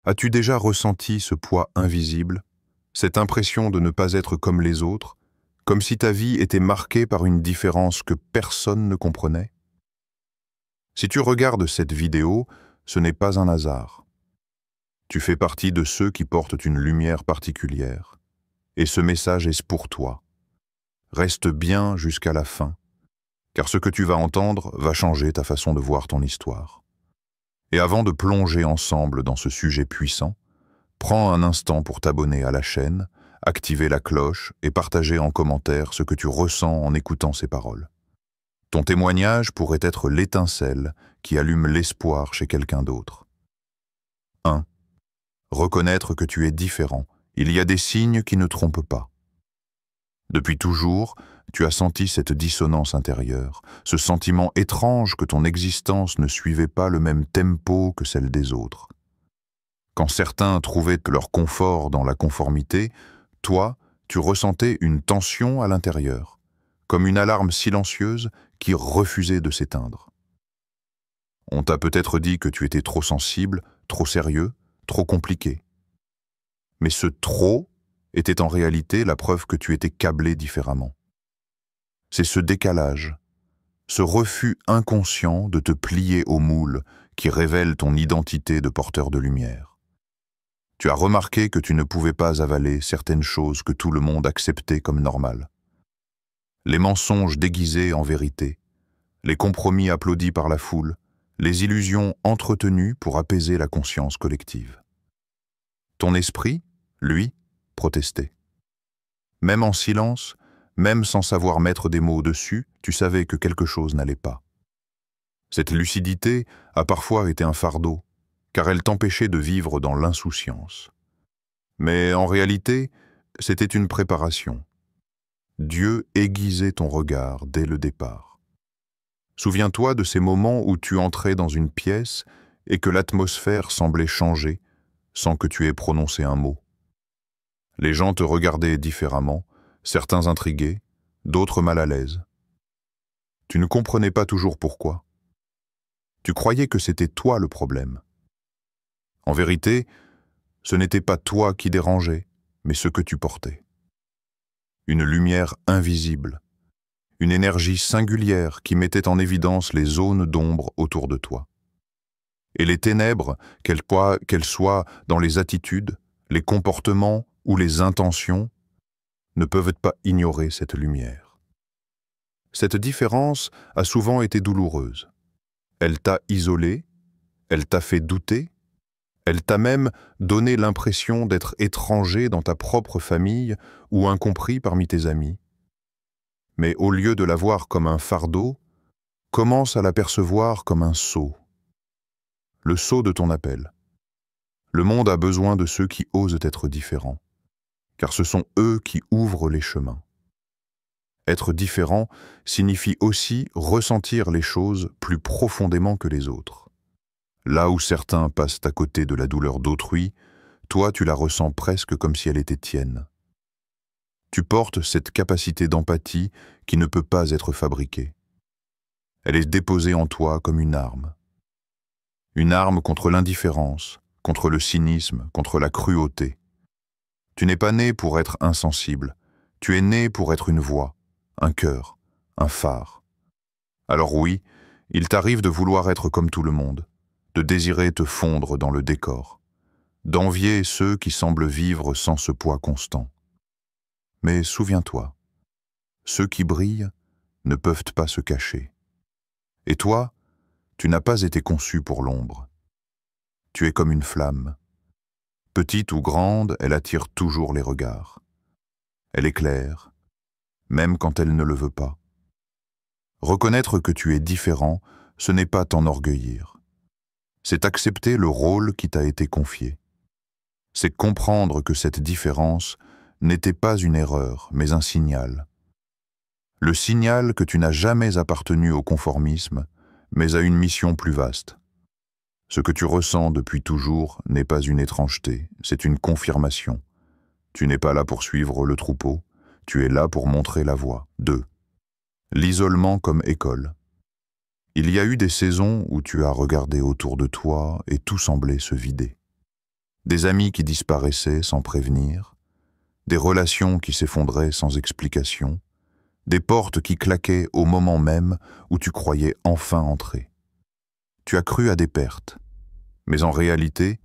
As-tu déjà ressenti ce poids invisible, cette impression de ne pas être comme les autres, comme si ta vie était marquée par une différence que personne ne comprenait? Si tu regardes cette vidéo, ce n'est pas un hasard. Tu fais partie de ceux qui portent une lumière particulière. Et ce message est pour toi. Reste bien jusqu'à la fin, car ce que tu vas entendre va changer ta façon de voir ton histoire. Et avant de plonger ensemble dans ce sujet puissant, prends un instant pour t'abonner à la chaîne, activer la cloche et partager en commentaire ce que tu ressens en écoutant ces paroles. Ton témoignage pourrait être l'étincelle qui allume l'espoir chez quelqu'un d'autre. 1. Reconnaître que tu es différent. Il y a des signes qui ne trompent pas. Depuis toujours, tu as senti cette dissonance intérieure, ce sentiment étrange que ton existence ne suivait pas le même tempo que celle des autres. Quand certains trouvaient leur confort dans la conformité, toi, tu ressentais une tension à l'intérieur, comme une alarme silencieuse qui refusait de s'éteindre. On t'a peut-être dit que tu étais trop sensible, trop sérieux, trop compliqué. Mais ce « trop » était en réalité la preuve que tu étais câblé différemment. C'est ce décalage, ce refus inconscient de te plier au moule qui révèle ton identité de porteur de lumière. Tu as remarqué que tu ne pouvais pas avaler certaines choses que tout le monde acceptait comme normales. Les mensonges déguisés en vérité, les compromis applaudis par la foule, les illusions entretenues pour apaiser la conscience collective. Ton esprit, lui, protestait. Même en silence, même sans savoir mettre des mots dessus, tu savais que quelque chose n'allait pas. Cette lucidité a parfois été un fardeau, car elle t'empêchait de vivre dans l'insouciance. Mais en réalité, c'était une préparation. Dieu aiguisait ton regard dès le départ. Souviens-toi de ces moments où tu entrais dans une pièce et que l'atmosphère semblait changer sans que tu aies prononcé un mot. Les gens te regardaient différemment, certains intrigués, d'autres mal à l'aise. Tu ne comprenais pas toujours pourquoi. Tu croyais que c'était toi le problème. En vérité, ce n'était pas toi qui dérangeais, mais ce que tu portais. Une lumière invisible, une énergie singulière qui mettait en évidence les zones d'ombre autour de toi. Et les ténèbres, qu'elles soient dans les attitudes, les comportements ou les intentions, ne peuvent pas ignorer cette lumière. Cette différence a souvent été douloureuse. Elle t'a isolé, elle t'a fait douter, elle t'a même donné l'impression d'être étranger dans ta propre famille ou incompris parmi tes amis. Mais au lieu de la voir comme un fardeau, commence à la percevoir comme un sceau. Le sceau de ton appel. Le monde a besoin de ceux qui osent être différents, car ce sont eux qui ouvrent les chemins. Être différent signifie aussi ressentir les choses plus profondément que les autres. Là où certains passent à côté de la douleur d'autrui, toi tu la ressens presque comme si elle était tienne. Tu portes cette capacité d'empathie qui ne peut pas être fabriquée. Elle est déposée en toi comme une arme. Une arme contre l'indifférence, contre le cynisme, contre la cruauté. Tu n'es pas né pour être insensible, tu es né pour être une voix, un cœur, un phare. Alors oui, il t'arrive de vouloir être comme tout le monde, de désirer te fondre dans le décor, d'envier ceux qui semblent vivre sans ce poids constant. Mais souviens-toi, ceux qui brillent ne peuvent pas se cacher. Et toi, tu n'as pas été conçu pour l'ombre. Tu es comme une flamme. Petite ou grande, elle attire toujours les regards. Elle éclaire, même quand elle ne le veut pas. Reconnaître que tu es différent, ce n'est pas t'enorgueillir. C'est accepter le rôle qui t'a été confié. C'est comprendre que cette différence n'était pas une erreur, mais un signal. Le signal que tu n'as jamais appartenu au conformisme, mais à une mission plus vaste. Ce que tu ressens depuis toujours n'est pas une étrangeté, c'est une confirmation. Tu n'es pas là pour suivre le troupeau, tu es là pour montrer la voie. 2. L'isolement comme école. Il y a eu des saisons où tu as regardé autour de toi et tout semblait se vider. des amis qui disparaissaient sans prévenir, des relations qui s'effondraient sans explication, des portes qui claquaient au moment même où tu croyais enfin entrer. Tu as cru à des pertes, mais en réalité,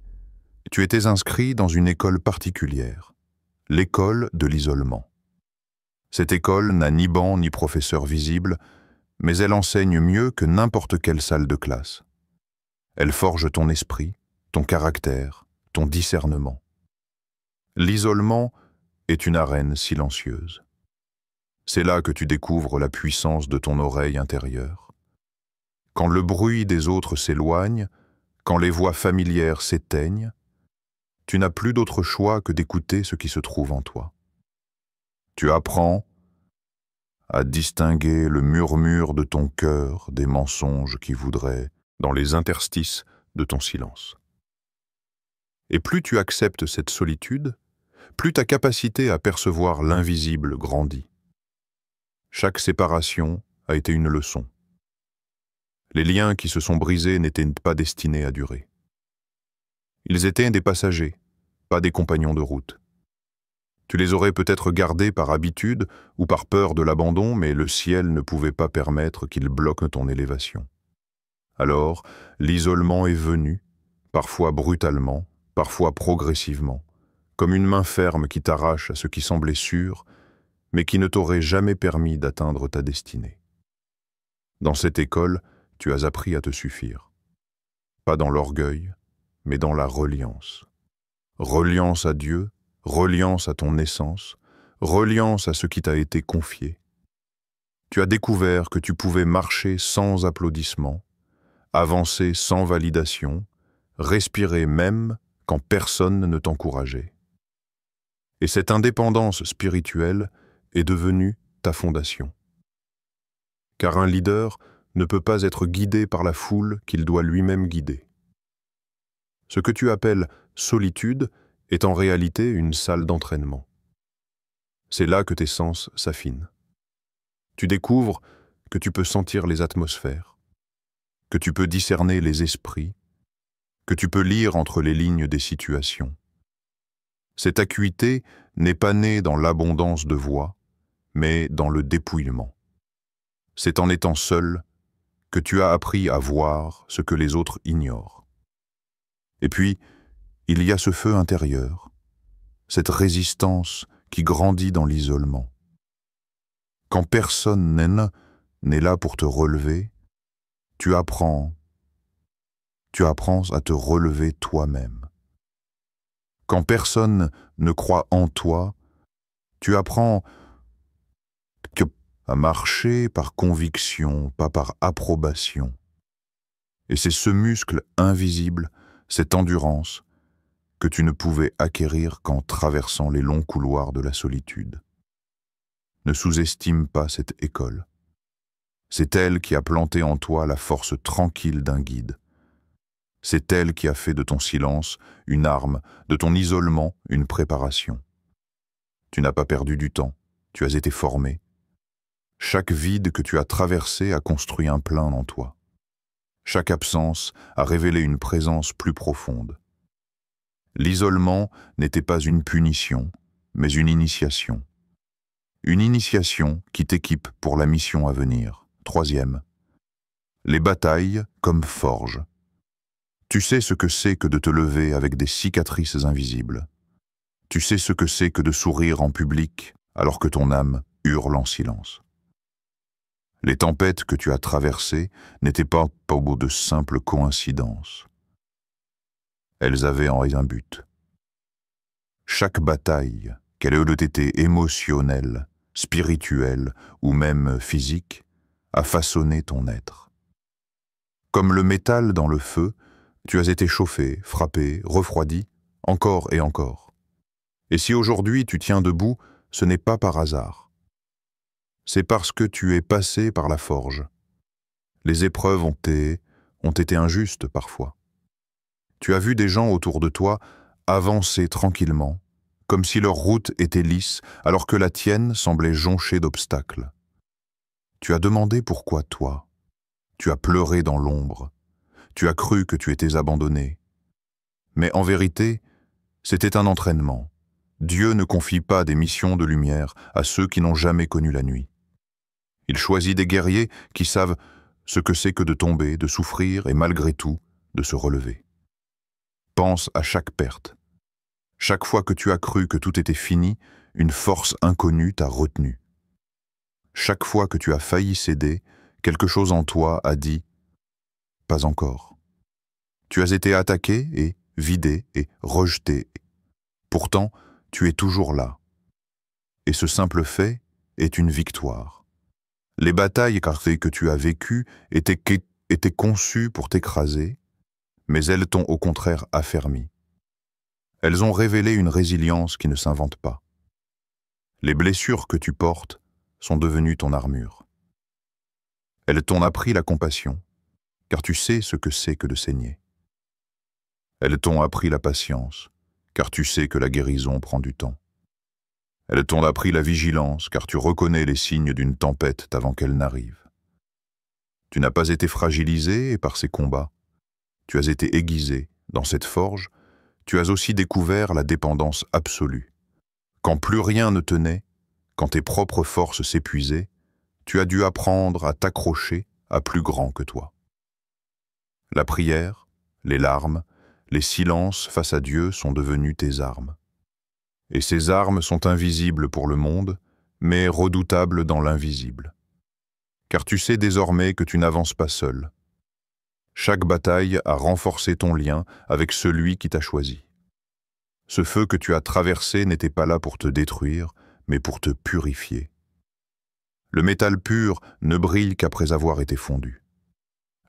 tu étais inscrit dans une école particulière, l'école de l'isolement. Cette école n'a ni banc ni professeur visible, mais elle enseigne mieux que n'importe quelle salle de classe. Elle forge ton esprit, ton caractère, ton discernement. L'isolement est une arène silencieuse. C'est là que tu découvres la puissance de ton oreille intérieure. Quand le bruit des autres s'éloigne, quand les voix familières s'éteignent, tu n'as plus d'autre choix que d'écouter ce qui se trouve en toi. Tu apprends à distinguer le murmure de ton cœur des mensonges qui voudraient dans les interstices de ton silence. Et plus tu acceptes cette solitude, plus ta capacité à percevoir l'invisible grandit. Chaque séparation a été une leçon. Les liens qui se sont brisés n'étaient pas destinés à durer. Ils étaient des passagers, pas des compagnons de route. Tu les aurais peut-être gardés par habitude ou par peur de l'abandon, mais le ciel ne pouvait pas permettre qu'ils bloquent ton élévation. Alors, l'isolement est venu, parfois brutalement, parfois progressivement, comme une main ferme qui t'arrache à ce qui semblait sûr, mais qui ne t'aurait jamais permis d'atteindre ta destinée. Dans cette école, tu as appris à te suffire. Pas dans l'orgueil, mais dans la reliance. Reliance à Dieu, reliance à ton essence, reliance à ce qui t'a été confié. Tu as découvert que tu pouvais marcher sans applaudissements, avancer sans validation, respirer même quand personne ne t'encourageait. Et cette indépendance spirituelle est devenue ta fondation. Car un leader ne peut pas être guidé par la foule qu'il doit lui-même guider. Ce que tu appelles solitude est en réalité une salle d'entraînement. C'est là que tes sens s'affinent. Tu découvres que tu peux sentir les atmosphères, que tu peux discerner les esprits, que tu peux lire entre les lignes des situations. Cette acuité n'est pas née dans l'abondance de voix, mais dans le dépouillement. C'est en étant seul que tu as appris à voir ce que les autres ignorent. Et puis, il y a ce feu intérieur, cette résistance qui grandit dans l'isolement. Quand personne n'est là pour te relever, tu apprends à te relever toi-même. Quand personne ne croit en toi, tu apprends à marcher par conviction, pas par approbation. Et c'est ce muscle invisible, cette endurance, que tu ne pouvais acquérir qu'en traversant les longs couloirs de la solitude. Ne sous-estime pas cette école. C'est elle qui a planté en toi la force tranquille d'un guide. C'est elle qui a fait de ton silence une arme, de ton isolement une préparation. Tu n'as pas perdu du temps, tu as été formé. Chaque vide que tu as traversé a construit un plein en toi. Chaque absence a révélé une présence plus profonde. L'isolement n'était pas une punition, mais une initiation. Une initiation qui t'équipe pour la mission à venir. 3e. Les batailles comme forge. Tu sais ce que c'est que de te lever avec des cicatrices invisibles. Tu sais ce que c'est que de sourire en public alors que ton âme hurle en silence. Les tempêtes que tu as traversées n'étaient pas au bout de simples coïncidences. Elles avaient un but. Chaque bataille, qu'elle ait été émotionnelle, spirituelle ou même physique, a façonné ton être. Comme le métal dans le feu, tu as été chauffé, frappé, refroidi, encore et encore. Et si aujourd'hui tu tiens debout, ce n'est pas par hasard. C'est parce que tu es passé par la forge. Les épreuves ont été injustes parfois. Tu as vu des gens autour de toi avancer tranquillement, comme si leur route était lisse, alors que la tienne semblait jonchée d'obstacles. Tu as demandé pourquoi toi. Tu as pleuré dans l'ombre. Tu as cru que tu étais abandonné. Mais en vérité, C'était un entraînement. Dieu ne confie pas des missions de lumière à ceux qui n'ont jamais connu la nuit. Il choisit des guerriers qui savent ce que c'est que de tomber, de souffrir et malgré tout, de se relever. Pense à chaque perte. Chaque fois que tu as cru que tout était fini, une force inconnue t'a retenu. Chaque fois que tu as failli céder, quelque chose en toi a dit « pas encore ». Tu as été attaqué et vidé et rejeté. Pourtant, tu es toujours là. Et ce simple fait est une victoire. Les batailles que tu as vécues étaient conçues pour t'écraser, mais elles t'ont au contraire affermi. Elles ont révélé une résilience qui ne s'invente pas. Les blessures que tu portes sont devenues ton armure. Elles t'ont appris la compassion, car tu sais ce que c'est que de saigner. Elles t'ont appris la patience, car tu sais que la guérison prend du temps. Elles t'ont appris la vigilance, car tu reconnais les signes d'une tempête avant qu'elle n'arrive. Tu n'as pas été fragilisé par ces combats. Tu as été aiguisé dans cette forge. Tu as aussi découvert la dépendance absolue. Quand plus rien ne tenait, quand tes propres forces s'épuisaient, tu as dû apprendre à t'accrocher à plus grand que toi. La prière, les larmes, les silences face à Dieu sont devenus tes armes. Et ces armes sont invisibles pour le monde, mais redoutables dans l'invisible. Car tu sais désormais que tu n'avances pas seul. Chaque bataille a renforcé ton lien avec celui qui t'a choisi. Ce feu que tu as traversé n'était pas là pour te détruire, mais pour te purifier. Le métal pur ne brille qu'après avoir été fondu.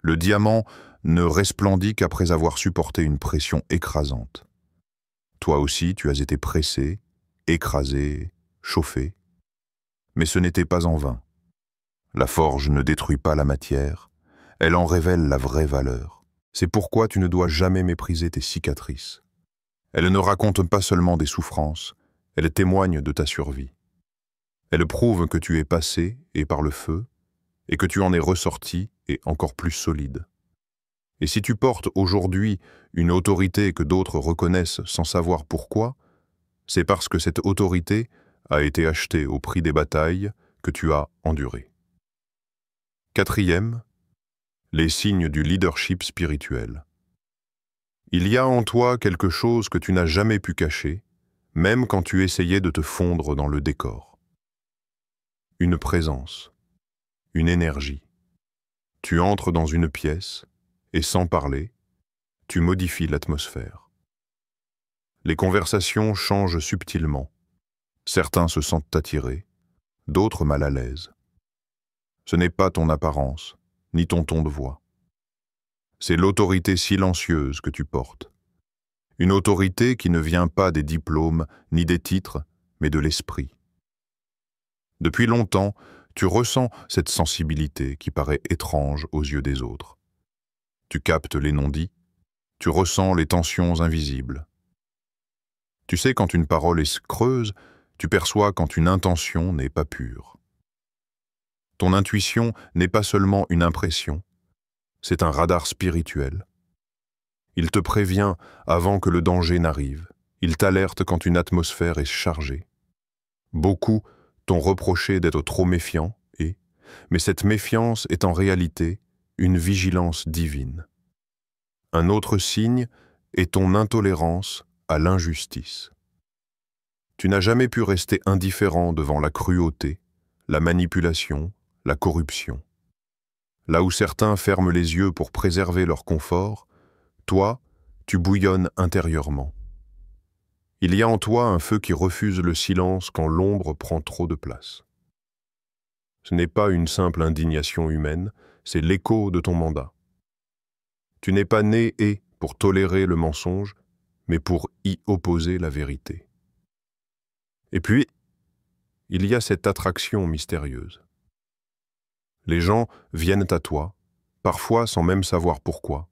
Le diamant ne resplendit qu'après avoir supporté une pression écrasante. Toi aussi, tu as été pressé, écrasé, chauffé. Mais ce n'était pas en vain. La forge ne détruit pas la matière, elle en révèle la vraie valeur. C'est pourquoi tu ne dois jamais mépriser tes cicatrices. Elles ne racontent pas seulement des souffrances, elles témoignent de ta survie. Elles prouvent que tu es passé et par le feu, et que tu en es ressorti et encore plus solide. Et si tu portes aujourd'hui une autorité que d'autres reconnaissent sans savoir pourquoi, c'est parce que cette autorité a été achetée au prix des batailles que tu as endurées. Quatrième, les signes du leadership spirituel. Il y a en toi quelque chose que tu n'as jamais pu cacher, même quand tu essayais de te fondre dans le décor. Une présence, une énergie. Tu entres dans une pièce et sans parler, tu modifies l'atmosphère. Les conversations changent subtilement. Certains se sentent attirés, d'autres mal à l'aise. Ce n'est pas ton apparence, ni ton ton de voix. C'est l'autorité silencieuse que tu portes. Une autorité qui ne vient pas des diplômes ni des titres, mais de l'esprit. Depuis longtemps, tu ressens cette sensibilité qui paraît étrange aux yeux des autres. Tu captes les non-dits, tu ressens les tensions invisibles. Tu sais quand une parole est creuse, tu perçois quand une intention n'est pas pure. Ton intuition n'est pas seulement une impression, c'est un radar spirituel. Il te prévient avant que le danger n'arrive. Il t'alerte quand une atmosphère est chargée. Beaucoup t'ont reproché d'être trop méfiant mais cette méfiance est en réalité une vigilance divine. Un autre signe est ton intolérance à l'injustice. Tu n'as jamais pu rester indifférent devant la cruauté, la manipulation, la corruption. Là où certains ferment les yeux pour préserver leur confort, toi, tu bouillonnes intérieurement. Il y a en toi un feu qui refuse le silence quand l'ombre prend trop de place. Ce n'est pas une simple indignation humaine, c'est l'écho de ton mandat. Tu n'es pas né pour tolérer le mensonge, mais pour y opposer la vérité. Et puis, il y a cette attraction mystérieuse. Les gens viennent à toi, parfois sans même savoir pourquoi.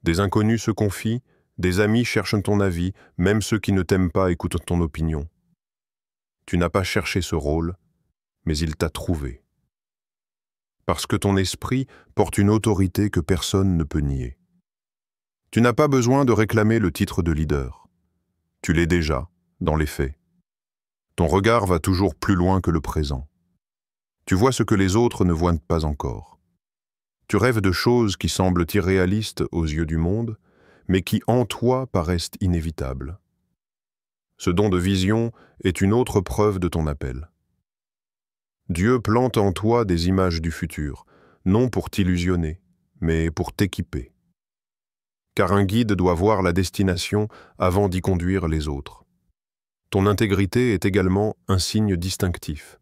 Des inconnus se confient, des amis cherchent ton avis, même ceux qui ne t'aiment pas écoutent ton opinion. Tu n'as pas cherché ce rôle, mais il t'a trouvé. Parce que ton esprit porte une autorité que personne ne peut nier. Tu n'as pas besoin de réclamer le titre de leader. Tu l'es déjà, dans les faits. Ton regard va toujours plus loin que le présent. Tu vois ce que les autres ne voient pas encore. Tu rêves de choses qui semblent irréalistes aux yeux du monde, mais qui en toi paraissent inévitables. Ce don de vision est une autre preuve de ton appel. Dieu plante en toi des images du futur, non pour t'illusionner, mais pour t'équiper. Car un guide doit voir la destination avant d'y conduire les autres. Ton intégrité est également un signe distinctif.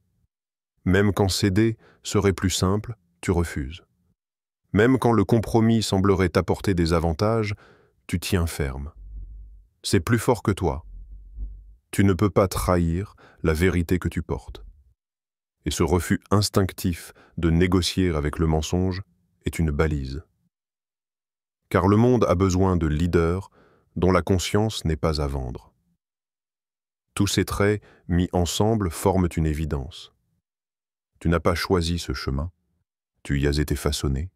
Même quand céder serait plus simple, tu refuses. Même quand le compromis semblerait t'apporter des avantages, tu tiens ferme. C'est plus fort que toi. Tu ne peux pas trahir la vérité que tu portes. Et ce refus instinctif de négocier avec le mensonge est une balise. Car le monde a besoin de leaders dont la conscience n'est pas à vendre. Tous ces traits, mis ensemble, forment une évidence. Tu n'as pas choisi ce chemin, tu y as été façonné.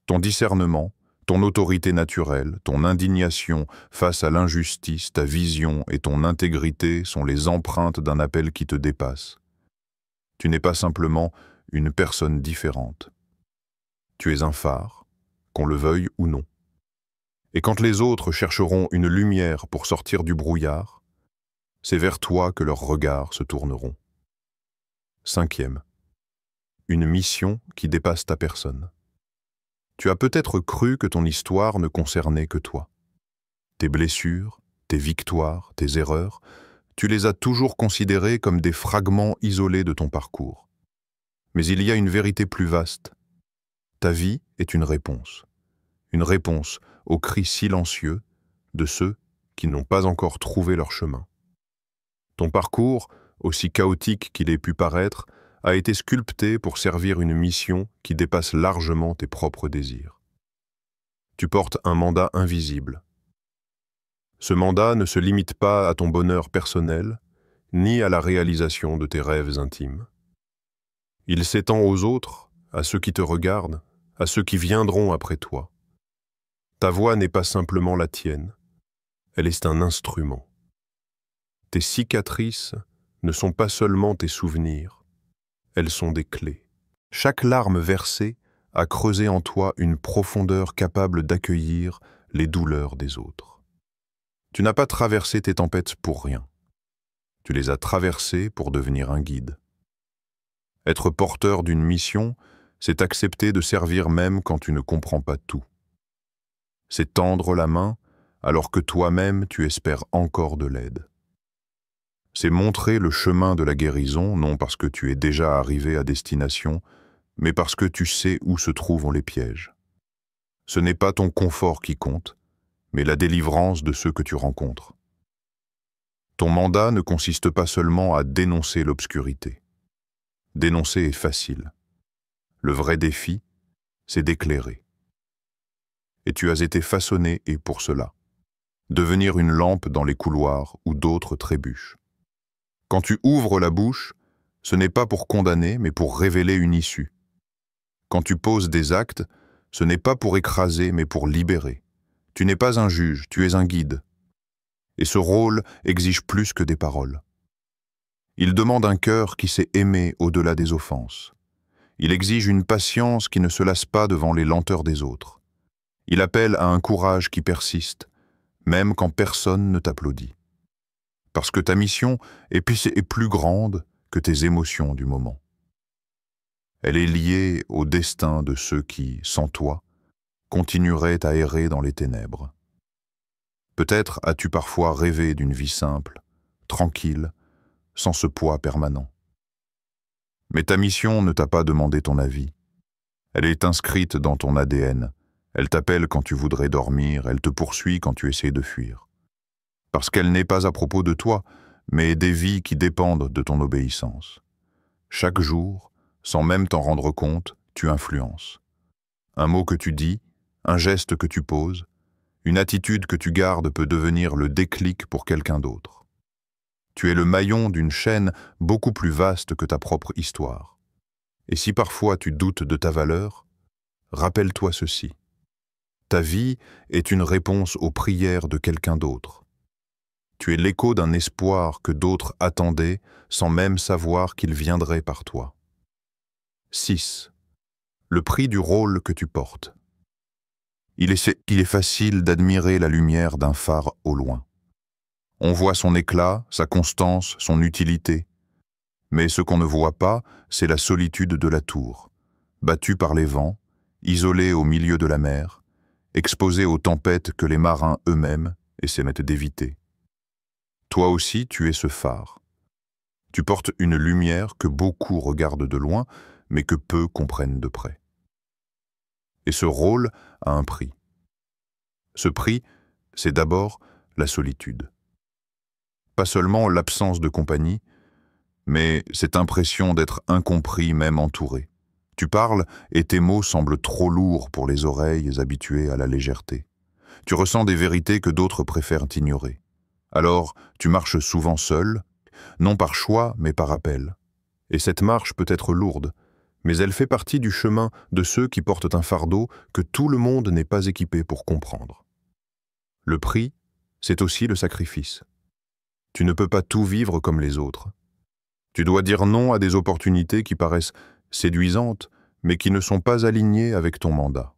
Ton discernement, ton autorité naturelle, ton indignation face à l'injustice, ta vision et ton intégrité sont les empreintes d'un appel qui te dépasse. Tu n'es pas simplement une personne différente. Tu es un phare, qu'on le veuille ou non. Et quand les autres chercheront une lumière pour sortir du brouillard, c'est vers toi que leurs regards se tourneront. 5e. Une mission qui dépasse ta personne. Tu as peut-être cru que ton histoire ne concernait que toi. Tes blessures, tes victoires, tes erreurs, tu les as toujours considérées comme des fragments isolés de ton parcours. Mais il y a une vérité plus vaste. Ta vie est une réponse aux cris silencieux de ceux qui n'ont pas encore trouvé leur chemin. Ton parcours, aussi chaotique qu'il ait pu paraître, a été sculpté pour servir une mission qui dépasse largement tes propres désirs. Tu portes un mandat invisible. Ce mandat ne se limite pas à ton bonheur personnel, ni à la réalisation de tes rêves intimes. Il s'étend aux autres, à ceux qui te regardent, à ceux qui viendront après toi. Ta voix n'est pas simplement la tienne, elle est un instrument. Tes cicatrices ne sont pas seulement tes souvenirs, elles sont des clés. Chaque larme versée a creusé en toi une profondeur capable d'accueillir les douleurs des autres. Tu n'as pas traversé tes tempêtes pour rien. Tu les as traversées pour devenir un guide. Être porteur d'une mission, c'est accepter de servir même quand tu ne comprends pas tout. C'est tendre la main alors que toi-même tu espères encore de l'aide. C'est montrer le chemin de la guérison, non parce que tu es déjà arrivé à destination, mais parce que tu sais où se trouvent les pièges. Ce n'est pas ton confort qui compte, mais la délivrance de ceux que tu rencontres. Ton mandat ne consiste pas seulement à dénoncer l'obscurité. Dénoncer est facile. Le vrai défi, c'est d'éclairer. Et tu as été façonné et pour cela. Devenir une lampe dans les couloirs où d'autres trébuchent. Quand tu ouvres la bouche, ce n'est pas pour condamner, mais pour révéler une issue. Quand tu poses des actes, ce n'est pas pour écraser, mais pour libérer. Tu n'es pas un juge, tu es un guide. Et ce rôle exige plus que des paroles. Il demande un cœur qui sait aimer au-delà des offenses. Il exige une patience qui ne se lasse pas devant les lenteurs des autres. Il appelle à un courage qui persiste, même quand personne ne t'applaudit. Parce que ta mission est plus grande que tes émotions du moment. Elle est liée au destin de ceux qui, sans toi, continueraient à errer dans les ténèbres. Peut-être as-tu parfois rêvé d'une vie simple, tranquille, sans ce poids permanent. Mais ta mission ne t'a pas demandé ton avis. Elle est inscrite dans ton ADN. Elle t'appelle quand tu voudrais dormir, elle te poursuit quand tu essaies de fuir. Parce qu'elle n'est pas à propos de toi, mais des vies qui dépendent de ton obéissance. Chaque jour, sans même t'en rendre compte, tu influences. Un mot que tu dis, un geste que tu poses, une attitude que tu gardes peut devenir le déclic pour quelqu'un d'autre. Tu es le maillon d'une chaîne beaucoup plus vaste que ta propre histoire. Et si parfois tu doutes de ta valeur, rappelle-toi ceci. Ta vie est une réponse aux prières de quelqu'un d'autre. Tu es l'écho d'un espoir que d'autres attendaient sans même savoir qu'il viendrait par toi. 6. Le prix du rôle que tu portes. Il est facile d'admirer la lumière d'un phare au loin. On voit son éclat, sa constance, son utilité. Mais ce qu'on ne voit pas, c'est la solitude de la tour, battue par les vents, isolée au milieu de la mer, exposée aux tempêtes que les marins eux-mêmes essaient d'éviter. Toi aussi, tu es ce phare. Tu portes une lumière que beaucoup regardent de loin, mais que peu comprennent de près. Et ce rôle a un prix. Ce prix, c'est d'abord la solitude. Pas seulement l'absence de compagnie, mais cette impression d'être incompris même entouré. Tu parles et tes mots semblent trop lourds pour les oreilles habituées à la légèreté. Tu ressens des vérités que d'autres préfèrent ignorer. Alors, tu marches souvent seul, non par choix, mais par appel. Et cette marche peut être lourde, mais elle fait partie du chemin de ceux qui portent un fardeau que tout le monde n'est pas équipé pour comprendre. Le prix, c'est aussi le sacrifice. Tu ne peux pas tout vivre comme les autres. Tu dois dire non à des opportunités qui paraissent séduisantes, mais qui ne sont pas alignées avec ton mandat.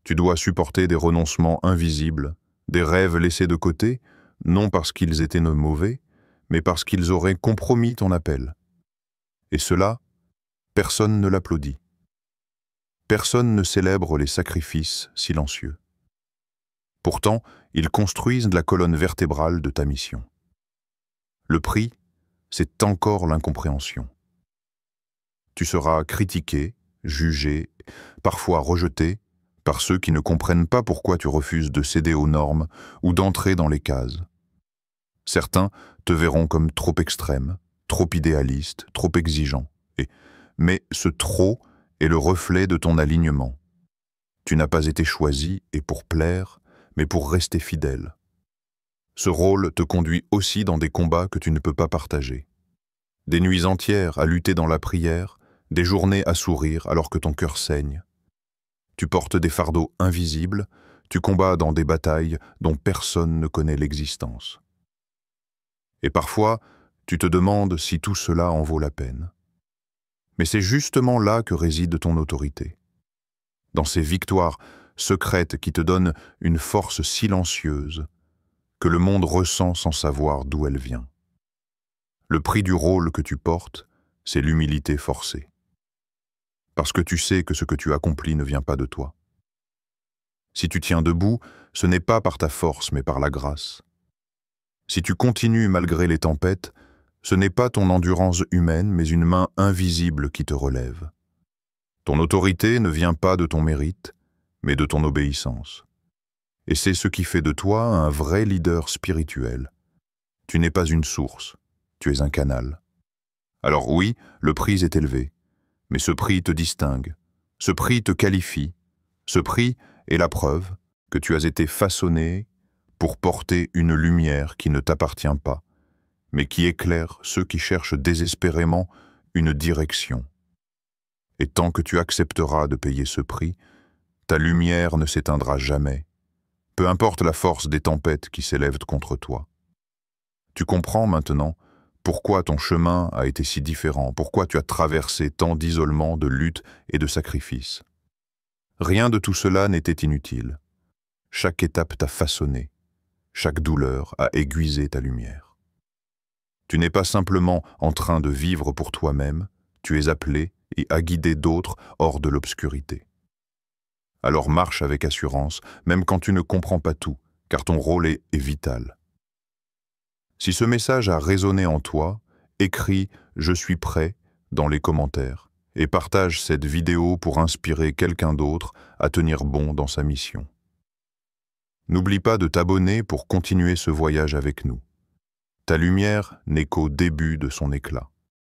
Tu dois supporter des renoncements invisibles, des rêves laissés de côté, non parce qu'ils étaient mauvais, mais parce qu'ils auraient compromis ton appel. Et cela, personne ne l'applaudit. Personne ne célèbre les sacrifices silencieux. Pourtant, ils construisent la colonne vertébrale de ta mission. Le prix, c'est encore l'incompréhension. Tu seras critiqué, jugé, parfois rejeté, par ceux qui ne comprennent pas pourquoi tu refuses de céder aux normes ou d'entrer dans les cases. Certains te verront comme trop extrême, trop idéaliste, trop exigeant. Mais ce trop est le reflet de ton alignement. Tu n'as pas été choisi et pour plaire, mais pour rester fidèle. Ce rôle te conduit aussi dans des combats que tu ne peux pas partager. Des nuits entières à lutter dans la prière, des journées à sourire alors que ton cœur saigne. Tu portes des fardeaux invisibles, tu combats dans des batailles dont personne ne connaît l'existence. Et parfois, tu te demandes si tout cela en vaut la peine. Mais c'est justement là que réside ton autorité. Dans ces victoires secrètes qui te donnent une force silencieuse que le monde ressent sans savoir d'où elle vient. Le prix du rôle que tu portes, c'est l'humilité forcée. Parce que tu sais que ce que tu accomplis ne vient pas de toi. Si tu tiens debout, ce n'est pas par ta force, mais par la grâce. Si tu continues malgré les tempêtes, ce n'est pas ton endurance humaine, mais une main invisible qui te relève. Ton autorité ne vient pas de ton mérite, mais de ton obéissance. Et c'est ce qui fait de toi un vrai leader spirituel. Tu n'es pas une source, tu es un canal. Alors oui, le prix est élevé, mais ce prix te distingue, ce prix te qualifie, ce prix est la preuve que tu as été façonné pour porter une lumière qui ne t'appartient pas, mais qui éclaire ceux qui cherchent désespérément une direction. Et tant que tu accepteras de payer ce prix, ta lumière ne s'éteindra jamais, peu importe la force des tempêtes qui s'élèvent contre toi. Tu comprends maintenant pourquoi ton chemin a été si différent, pourquoi tu as traversé tant d'isolement, de lutte et de sacrifices. Rien de tout cela n'était inutile. Chaque étape t'a façonné, chaque douleur a aiguisé ta lumière. Tu n'es pas simplement en train de vivre pour toi-même, tu es appelé et à guider d'autres hors de l'obscurité. Alors marche avec assurance, même quand tu ne comprends pas tout, car ton rôle est vital. Si ce message a résonné en toi, écris « Je suis prêt » dans les commentaires et partage cette vidéo pour inspirer quelqu'un d'autre à tenir bon dans sa mission. N'oublie pas de t'abonner pour continuer ce voyage avec nous. Ta lumière n'est qu'au début de son éclat.